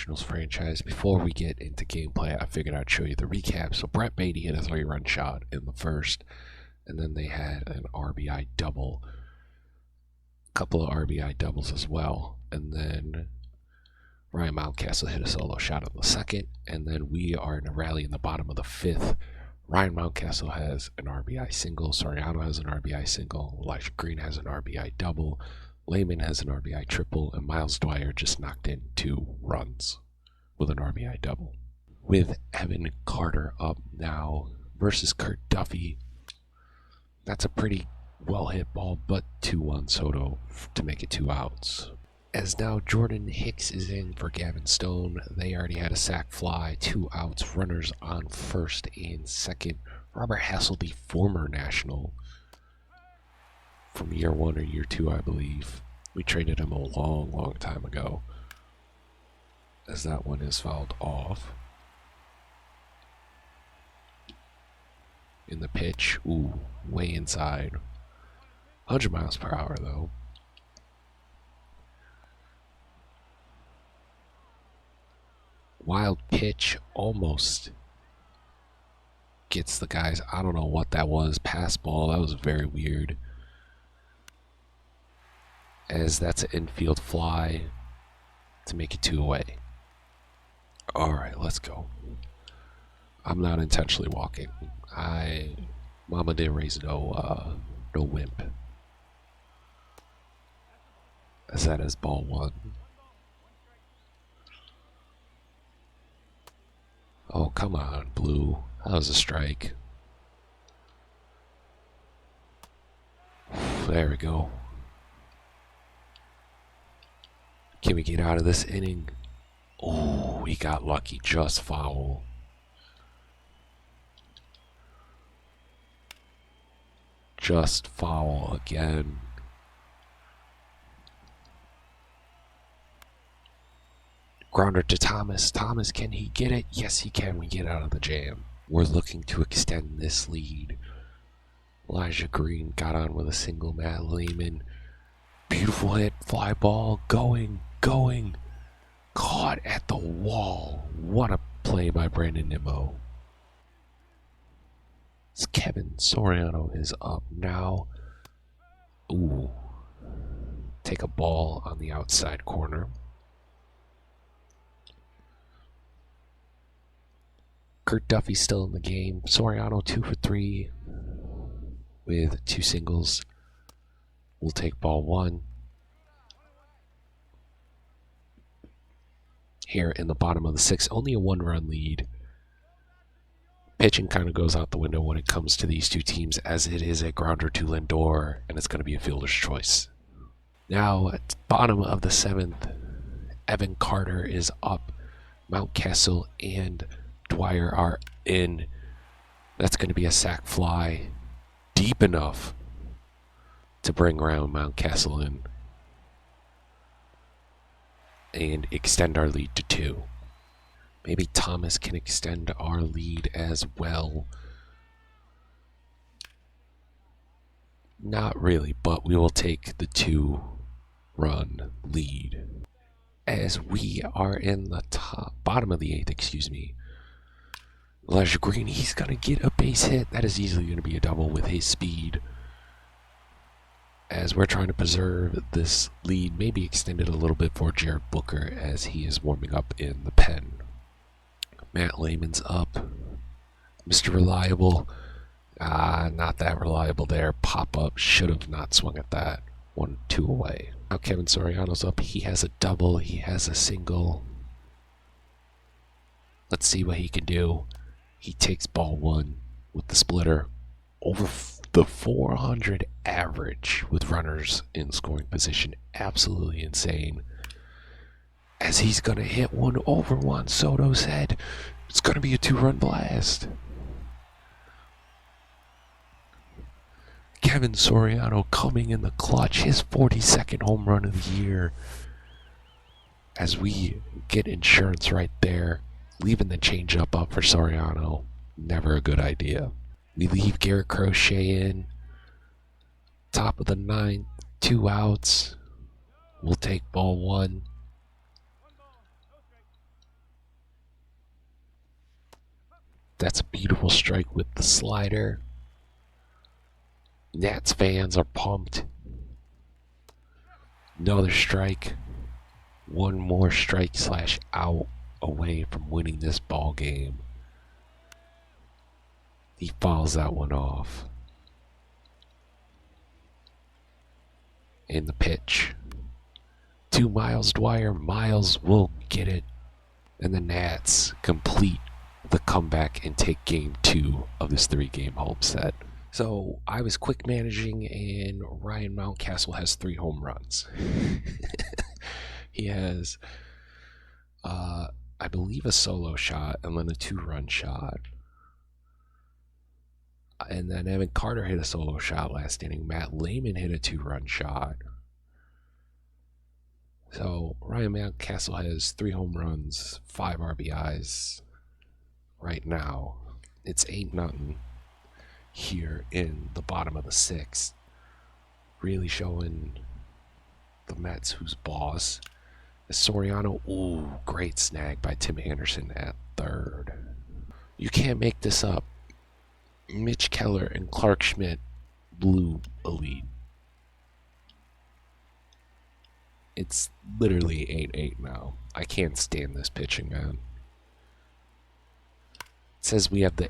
Nationals franchise. Before we get into gameplay, I figured I'd show you the recap. So Brett Beatty hit a 3-run shot in the first, and then they had an RBI double, a couple of RBI doubles as well, and then Ryan Mountcastle hit a solo shot in the second, and then we are in a rally in the bottom of the fifth. Ryan Mountcastle has an RBI single, Soriano has an RBI single, Elijah Green has an RBI double, Lehman has an RBI triple, and Miles Dwyer just knocked in 2 runs with an RBI double. With Evan Carter up now versus Kurt Duffy, that's a pretty well hit ball, but 2-1 Soto to make it 2 outs. As now Jordan Hicks is in for Gavin Stone. They already had a sac fly, 2 outs, runners on first and second. Robert Hassel, the former National, from year 1 or year 2, I believe. We traded him a long time ago, as that one is fouled off. In the pitch, ooh, way inside. 100 miles per hour though. Wild pitch, almost gets the guys. I don't know what that was. Pass ball, that was very weird. As that's an infield fly to make it 2 away. Alright, let's go. I'm not intentionally walking. Mama didn't raise no wimp. As that is ball 1. Oh, come on, Blue. That was a strike. There we go. Can we get out of this inning? Oh, he got lucky. Just foul. Just foul again. Grounder to Thomas. Thomas, can he get it? Yes, he can. We get out of the jam. We're looking to extend this lead. Elijah Green got on with a single. Matt Lehman. Beautiful hit. Fly ball. Going. Caught at the wall. What a play by Brandon Nimmo. Kevin Soriano is up now. Ooh. Take a ball on the outside corner. Kurt Duffy's still in the game. Soriano 2 for 3 with 2 singles. We'll take ball 1. Here in the bottom of the 6th, only a 1-run lead. Pitching kind of goes out the window when it comes to these two teams, as it is a grounder to Lindor, and it's going to be a fielder's choice. Now, at the bottom of the 7th, Evan Carter is up. Mountcastle and Dwyer are in. That's going to be a sac fly deep enough to bring around Mountcastle in and extend our lead to 2. Maybe Thomas can extend our lead as well. Not really, but we will take the 2-run lead. As we are in the bottom of the 8th, excuse me. Elijah Green, he's going to get a base hit. That is easily going to be a double with his speed. As we're trying to preserve this lead, maybe extend it a little bit for Jared Booker as he is warming up in the pen. Matt Lehman's up. Mr. Reliable. Not that reliable there. Pop up. Should have not swung at that. 1-2 away. Now Kevin Soriano's up. He has a double. He has a single. Let's see what he can do. He takes ball 1 with the splitter. Over the 400 average with runners in scoring position. Absolutely insane. As he's going to hit one over Juan Soto's head. It's going to be a 2-run blast. Kevin Soriano coming in the clutch. His 42nd home run of the year. As we get insurance right there. Leaving the changeup up for Soriano. Never a good idea. We leave Garrett Crochet in. Top of the 9th. 2 outs. We'll take ball 1. That's a beautiful strike with the slider. Nats fans are pumped. Another strike. One more strike slash out away from winning this ball game. He fouls that one off. In the pitch. To Miles Dwyer. Miles will get it. And the Nats complete the comeback and take game 2 of this 3-game home set. So I was quick managing, and Ryan Mountcastle has 3 home runs. He has, I believe, a solo shot and then a 2-run shot. And then Evan Carter hit a solo shot last inning. Matt Lehman hit a 2-run shot. So Ryan Mountcastle has 3 home runs, 5 RBIs right now. It's 8-0 here in the bottom of the 6th. Really showing the Mets who's boss. Soriano, ooh, great snag by Tim Anderson at third. You can't make this up. Mitch Keller and Clark Schmidt blew a lead. It's literally 8-8 now. I can't stand this pitching, man. It says we have the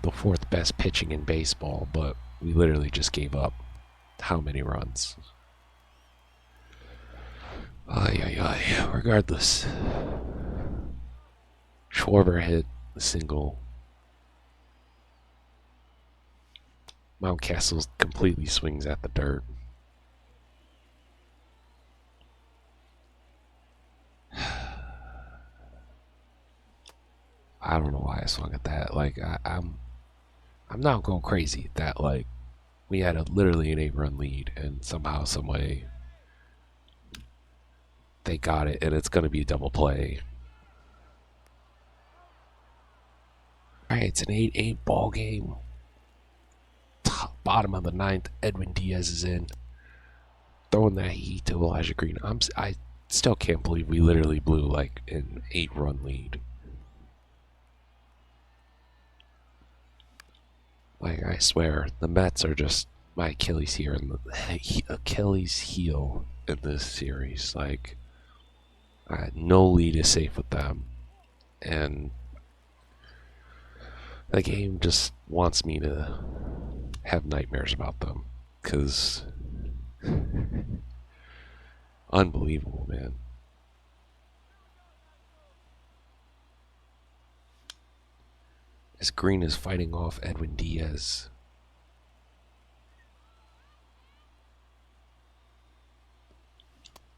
4th best pitching in baseball, but we literally just gave up how many runs? Regardless, Schwarber hit the single. Mountcastle completely swings at the dirt. I don't know why I swung at that. Like I'm not going crazy that like we had literally an 8-run lead and somehow, some way they got it, and it's going to be a double play. All right, it's an 8-8 ball game. Bottom of the 9th, Edwin Diaz is in, throwing that heat to Elijah Green. I still can't believe we literally blew like an 8-run lead. Like, I swear, the Mets are just my Achilles heel in this series. Like, no lead is safe with them, and the game just wants me to have nightmares about them, because unbelievable, man. As Green is fighting off Edwin Diaz.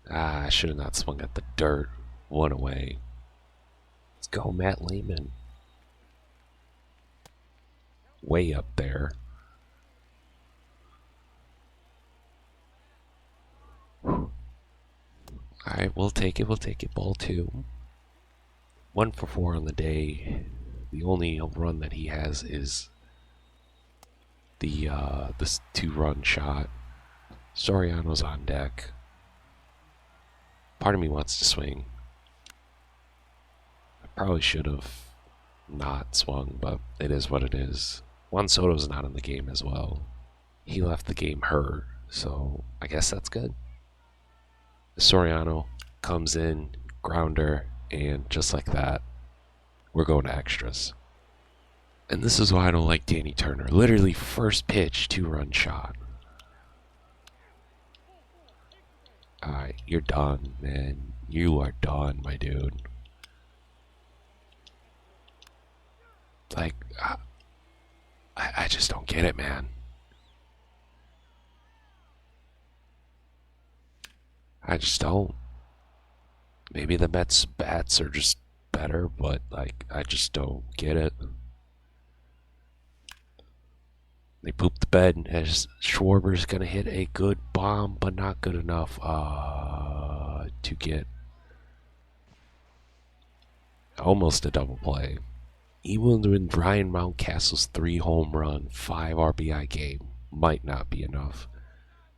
I should have not swung at the dirt. 1 away. Let's go, Matt Lehman. Way up there. Alright, we'll take it. We'll take it. Ball 2. 1 for 4 on the day. The only run that he has is this 2-run shot. Soriano's on deck. Part of me wants to swing. I probably should have not swung, but it is what it is. Juan Soto's not in the game as well. He left the game hurt, so I guess that's good. Soriano comes in, grounder, and just like that, we're going to extras. And this is why I don't like Danny Turner. Literally first pitch, 2-run shot. Alright, you're done, man. You are done, my dude. Like, I just don't get it, man. I just don't. Maybe the Mets' bats are just better, but like, I just don't get it. They pooped the bed as Schwarber's gonna hit a good bomb, but not good enough to get almost a double play. Even when Ryan Mountcastle's 3-home run, 5 RBI game might not be enough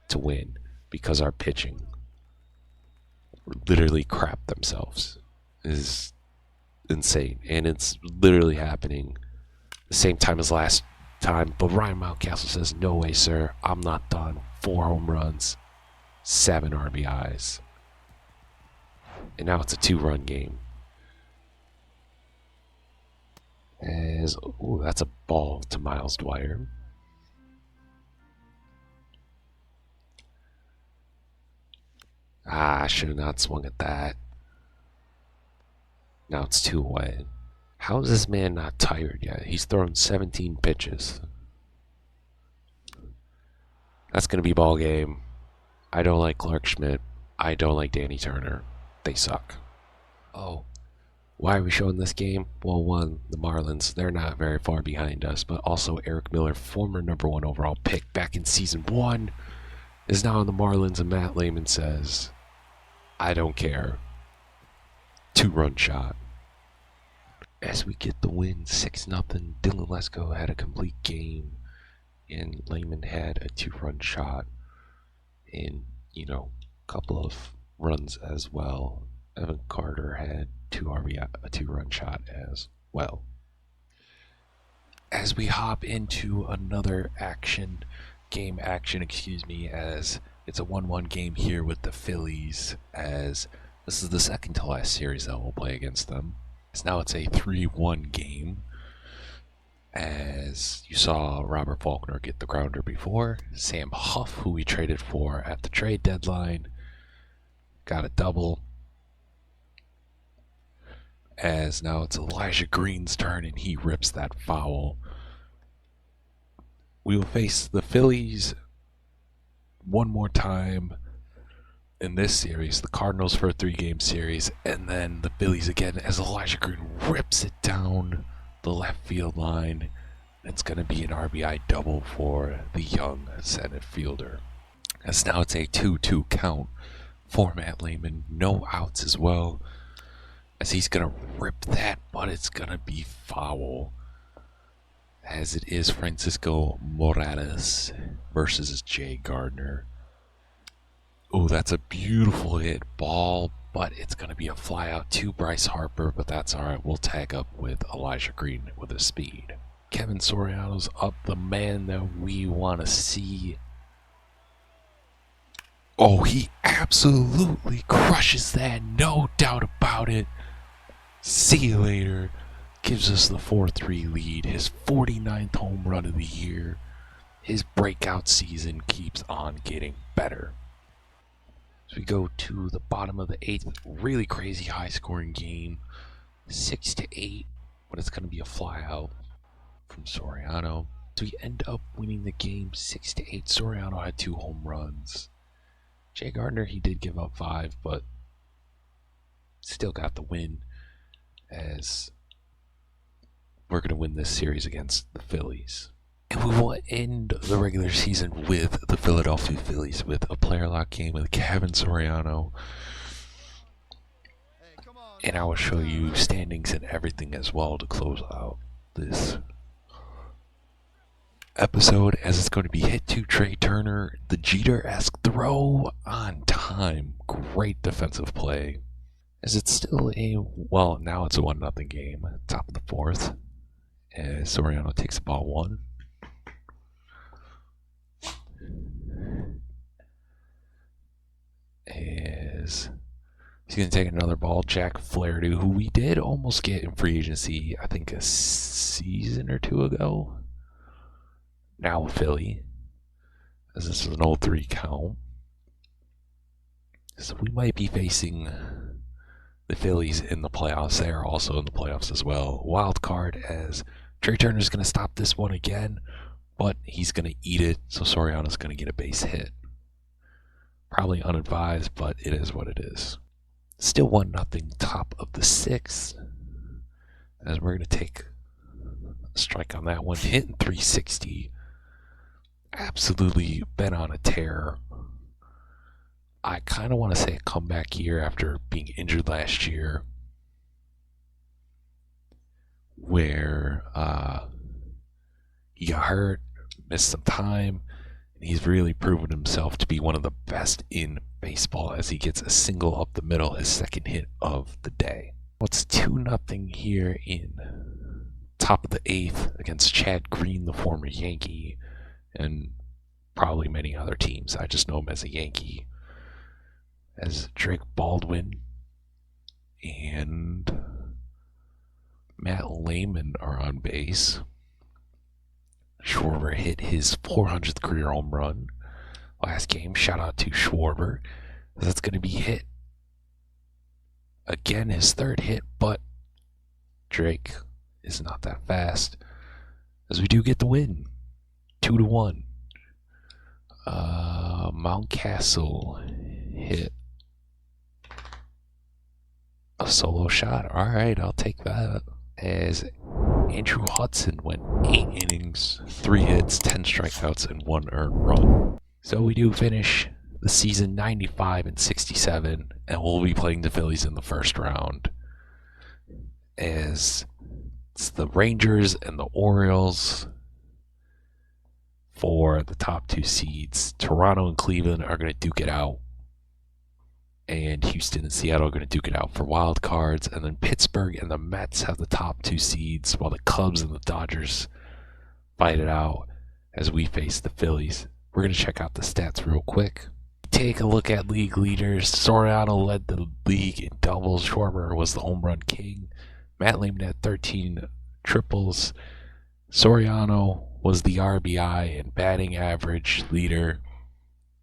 to win because our pitching literally crap themselves is insane, and it's literally happening the same time as last time. But Ryan Mountcastle says, no way, sir. I'm not done. 4 home runs, 7 RBIs. And now it's a 2-run game. Ooh, that's a ball to Miles Dwyer. I should have not swung at that. Now it's 2 away. How is this man not tired yet? He's thrown 17 pitches. That's going to be ball game. I don't like Clark Schmidt. I don't like Danny Turner. They suck. Oh, why are we showing this game? Well, one, the Marlins, they're not very far behind us, but also Eric Miller, former #1 overall pick back in season 1, is now on the Marlins, and Matt Lehman says, I don't care. 2-run shot. As we get the win, 6-0, Dylan Lesko had a complete game, and Lehman had a 2-run shot, and, a couple of runs as well. Evan Carter had a 2-run shot as well. As we hop into another game action, as it's a 1-1 game here with the Phillies, as this is the second to last series that we'll play against them. Now it's a 3-1 game, as you saw Robert Faulkner get the grounder before. Sam Huff, who we traded for at the trade deadline, got a double. As now it's Elijah Green's turn, and he rips that foul. We will face the Phillies one more time in this series, the Cardinals for a 3-game series, and then the Phillies again as Elijah Green rips it down the left field line. It's going to be an RBI double for the young center fielder. As now it's a 2-2 count for Matt Lehman. No outs as well, as he's going to rip that, but it's going to be foul, as it is Francisco Morales versus Jay Gardner. Oh, that's a beautiful hit ball, but it's going to be a fly out to Bryce Harper, but that's all right. We'll tag up with Elijah Green with his speed. Kevin Soriano's up, the man that we want to see. Oh, he absolutely crushes that, no doubt about it. See you later. Gives us the 4-3 lead, his 49th home run of the year. His breakout season keeps on getting better. So we go to the bottom of the 8th, really crazy high-scoring game, 6-8, but it's going to be a flyout from Soriano. So we end up winning the game 6-8. Soriano had 2 home runs. Jay Gardner, he did give up 5, but still got the win, as we're going to win this series against the Phillies. And we will end the regular season with the Philadelphia Phillies with a player lock game with Kevin Soriano. And I will show you standings and everything as well to close out this episode, as it's going to be hit to Trey Turner. The Jeter-esque throw on time. Great defensive play. As it's still now it's a 1-0 game. Top of the 4th. As Soriano takes ball 1. As he's going to take another ball, Jack Flaherty, who we did almost get in free agency, I think a season or 2 ago. Now a Philly, as this is an 0-3 count. So we might be facing the Phillies in the playoffs. They are also in the playoffs as well. Wild card, as Trey Turner's going to stop this one again, but he's going to eat it, so Soriano's going to get a base hit. Probably unadvised, but it is what it is. Still 1-0, top of the 6th. As we're going to take a strike on that one. Hitting 360. Absolutely been on a tear. I kind of want to say a comeback year after being injured last year, where he got hurt, missed some time, and he's really proven himself to be one of the best in baseball, as he gets a single up the middle, his second hit of the day. Well, it's 2-0 here in top of the 8th against Chad Green, the former Yankee, and probably many other teams. I just know him as a Yankee. As Drake Baldwin and Matt Lehman are on base. Schwarber hit his 400th career home run last game. Shout out to Schwarber. That's going to be hit. Again, his 3rd hit, but Drake is not that fast. As we do get the win. 2-1. Mountcastle hit a solo shot. Alright, I'll take that. As Andrew Hudson went 8 innings, 3 hits, 10 strikeouts, and 1 earned run. So we do finish the season 95-67, and we'll be playing the Phillies in the first round. As it's the Rangers and the Orioles for the top 2 seeds. Toronto and Cleveland are going to duke it out. And Houston and Seattle are going to duke it out for wild cards. And then Pittsburgh and the Mets have the top 2 seeds, while the Cubs and the Dodgers fight it out as we face the Phillies. We're going to check out the stats real quick. Take a look at league leaders. Soriano led the league in doubles. Schwarber was the home run king. Matt Lehman had 13 triples. Soriano was the RBI and batting average leader.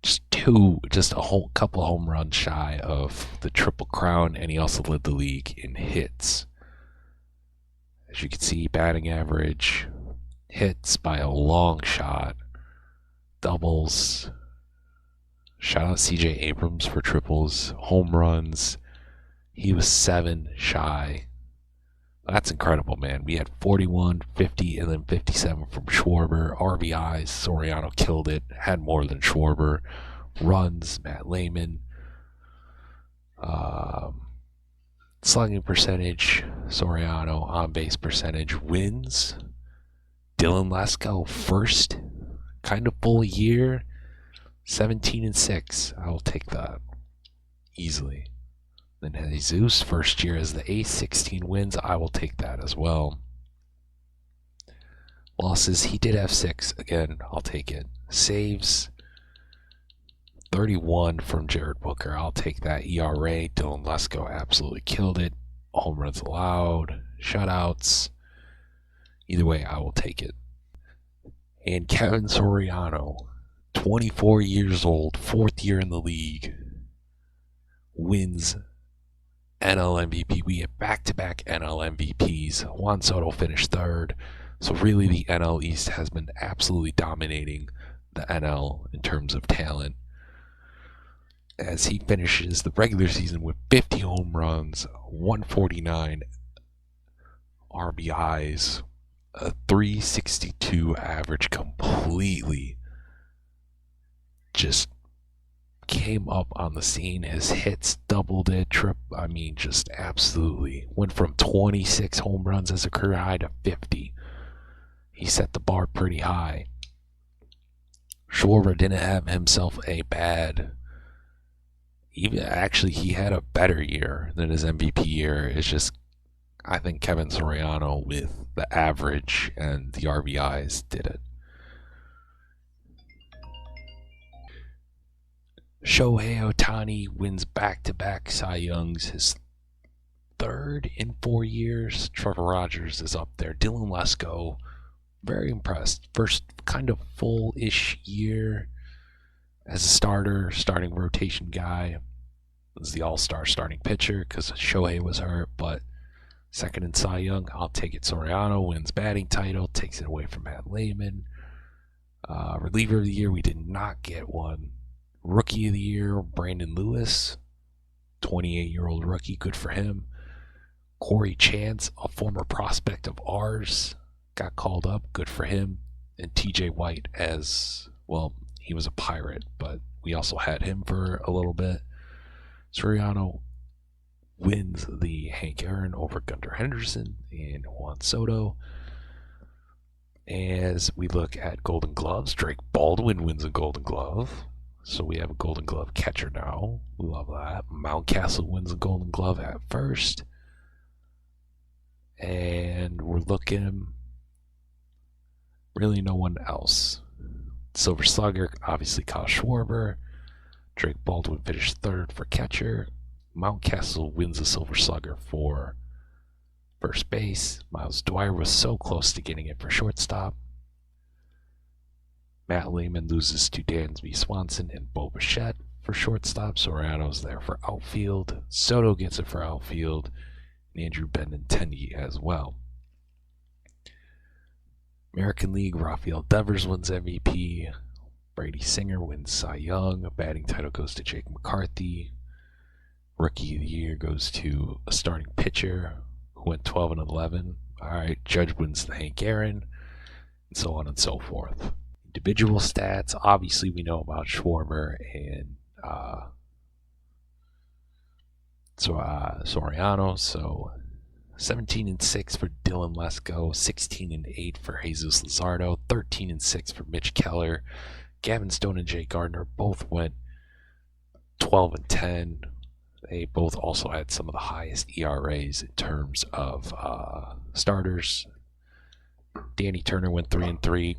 Just a whole couple home runs shy of the Triple Crown, and he also led the league in hits. As you can see, batting average, hits by a long shot, doubles. Shout out CJ Abrams for triples, home runs. He was 7 shy. That's incredible, man. We had 41, 50, and then 57 from Schwarber. RBIs, Soriano killed it. Had more than Schwarber. Runs, Matt Lehman. Slugging percentage, Soriano. On-base percentage, wins. Dylan Lesko, first kind of full year. 17-6. I will take that easily. Then Jesus, first year as the ace, 16 wins. I will take that as well. Losses, he did have 6. Again, I'll take it. Saves, 31 from Jared Booker. I'll take that. ERA, Dylan Lesko absolutely killed it. Home runs allowed, shutouts. Either way, I will take it. And Kevin Soriano, 24 years old, 4th year in the league, wins NL MVP. We have back-to-back NL MVPs. Juan Soto finished 3rd. So really the NL East has been absolutely dominating the NL in terms of talent, as he finishes the regular season with 50 home runs, 149 RBIs, a 362 average. Completely just came up on the scene. His hits doubled it, just absolutely went from 26 home runs as a career high to 50. He set the bar pretty high. Schwarber didn't have himself a bad, actually he had a better year than his MVP year. It's just, I think Kevin Soriano with the average and the RBIs did it. Shohei Ohtani wins back-to-back Cy Youngs, his 3rd in 4 years. Trevor Rogers is up there. Dylan Lesko, very impressed. First kind of full-ish year as a starting rotation guy. Was the all-star starting pitcher because Shohei was hurt, but 2nd in Cy Young, I'll take it. Soriano wins batting title, takes it away from Matt Lehman. Reliever of the year, we did not get one. Rookie of the year, Brandon Lewis, 28-year-old rookie, good for him. Corey Chance, a former prospect of ours, got called up, good for him. And TJ White, as well, he was a Pirate, but we also had him for a little bit. Soriano wins the Hank Aaron over Gunnar Henderson and Juan Soto. As we look at Golden Gloves, Drake Baldwin wins a Golden Glove. So we have a Golden Glove catcher now. We love that. Mountcastle wins a Golden Glove at first. And we're looking really no one else. Silver Slugger, obviously Kyle Schwarber. Drake Baldwin finished third for catcher. Mountcastle wins the Silver Slugger for first base. Miles Dwyer was so close to getting it for shortstop. Matt Lehman loses to Dansby Swanson and Bo Bichette for shortstop. Soriano's there for outfield. Soto gets it for outfield. And Andrew Benintendi as well. American League, Rafael Devers wins MVP. Brady Singer wins Cy Young. A batting title goes to Jake McCarthy. Rookie of the Year goes to a starting pitcher who went 12 and 11. All right, Judge wins the Hank Aaron, and so on and so forth. Individual stats, obviously we know about Schwarber and Soriano. So 17 and 6 for Dylan Lesko, 16 and 8 for Jesus Luzardo, 13 and 6 for Mitch Keller. Gavin Stone and Jay Gardner both went 12 and 10. They both also had some of the highest ERAs in terms of starters. Danny Turner went 3 and 3.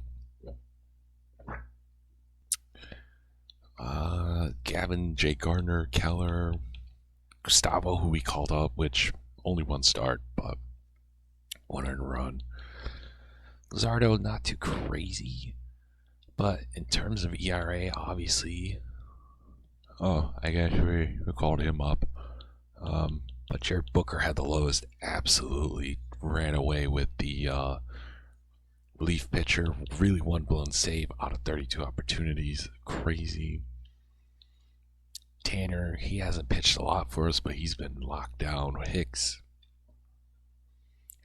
Gavin, Jay Gardner, Keller, Gustavo, who we called up, which only one start, but one earned run. Luzardo, not too crazy, but in terms of ERA, obviously, I guess we called him up. But Jared Booker had the lowest, absolutely ran away with the relief pitcher. Really one blown save out of 32 opportunities. Crazy. Tanner, he hasn't pitched a lot for us, but he's been locked down. Hicks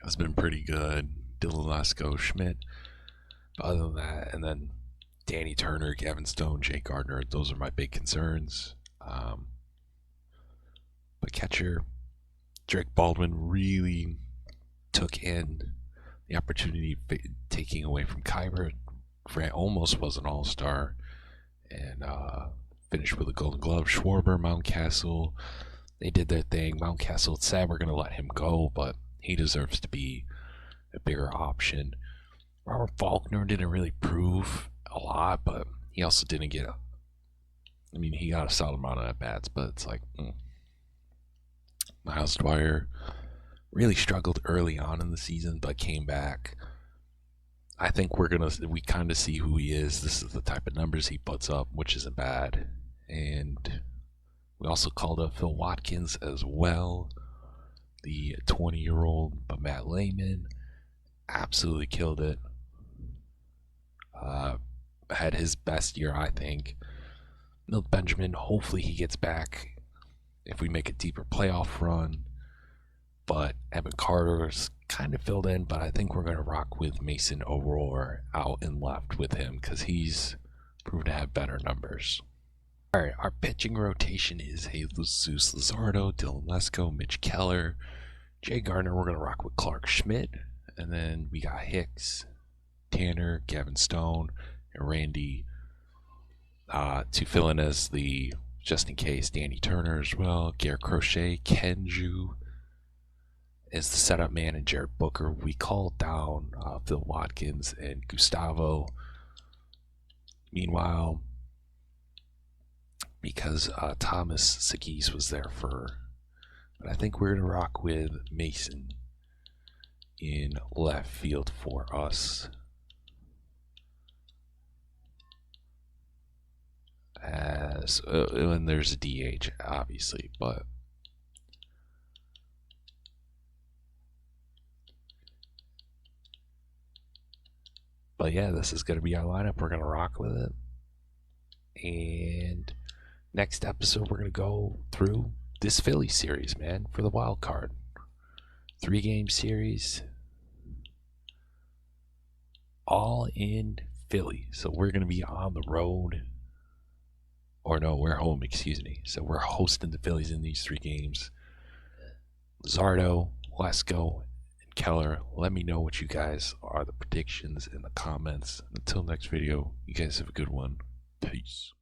has been pretty good. Dylan Lesko, Schmidt. But other than that, and then Danny Turner, Gavin Stone, Jake Gardner, those are my big concerns. But catcher, Drake Baldwin really took in the opportunity taking away from Kyber. Grant almost was an all-star and finished with a Golden Glove. Schwarber, Mountcastle, they did their thing. Mountcastle, it's sad we're going to let him go, but he deserves to be a bigger option. Robert Faulkner didn't really prove a lot, but he also didn't get he got a solid amount of at-bats, but it's like, Miles Dwyer really struggled early on in the season, but came back. I think we kind of see who he is. This is the type of numbers he puts up, which isn't bad. And we also called up Phil Watkins as well, the 20-year-old, but Matt Lehman absolutely killed it. Had his best year, I think. Milt Benjamin, hopefully he gets back if we make a deeper playoff run. But Evan Carter's kind of filled in, but I think we're going to rock with Mason O'Rourke out and left with him because he's proven to have better numbers. All right, our pitching rotation is Jesus Luzardo, Dylan Lesko, Mitch Keller, Jay Gardner. We're going to rock with Clark Schmidt. And then we got Hicks, Tanner, Gavin Stone, and Randy to fill in as the, just in case, Danny Turner as well, Garrett Crochet, Kenju is the setup man, and Jared Booker. We called down Phil Watkins and Gustavo. Meanwhile, because Thomas Sagis was there but I think we're going to rock with Mason in left field for us. And there's a DH, obviously, but yeah, this is going to be our lineup. We're going to rock with it. And next episode, we're going to go through this Philly series, man, for the wild card. 3-game series, all in Philly. So we're going to be on the road. Or no, we're home, excuse me. So we're hosting the Phillies in these 3 games. Luzardo, Lesko, and Keller. Let me know what you guys are the predictions in the comments. Until next video, you guys have a good one. Peace.